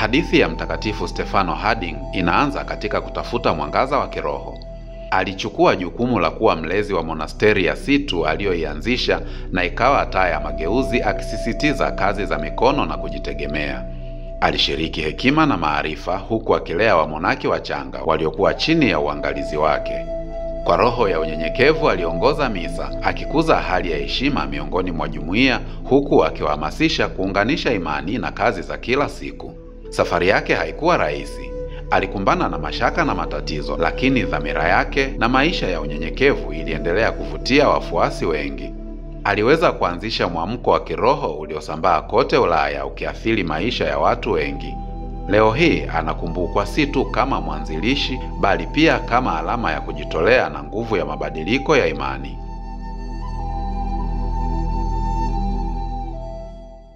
Hadithi ya Mtakatifu Stefano Harding inaanza katika kutafuta mwangaza wa kiroho. Alichukua jukumu la kuwa mlezi wa monasteri ya Situ aliyoianzisha na ikawa taa ya mageuzi, akisisitiza kazi za mikono na kujitegemea. Alishiriki hekima na maarifa huku akilea wamonaki wachanga waliokuwa chini ya uangalizi wake. Kwa roho ya unyenyekevu aliongoza misa, akikuza hali ya heshima miongoni mwa jumuiya huku akiwahamasisha kuunganisha imani na kazi za kila siku. Safari yake haikuwa rahisi. Alikumbana na mashaka na matatizo, lakini dhamira yake na maisha ya unyenyekevu iliendelea kuvutia wafuasi wengi. Aliweza kuanzisha mwamko wa kiroho uliosambaa kote Ulaya, ukiathiri maisha ya watu wengi. Leo hii anakumbukwa si tu kama mwanzilishi, bali pia kama alama ya kujitolea na nguvu ya mabadiliko ya imani.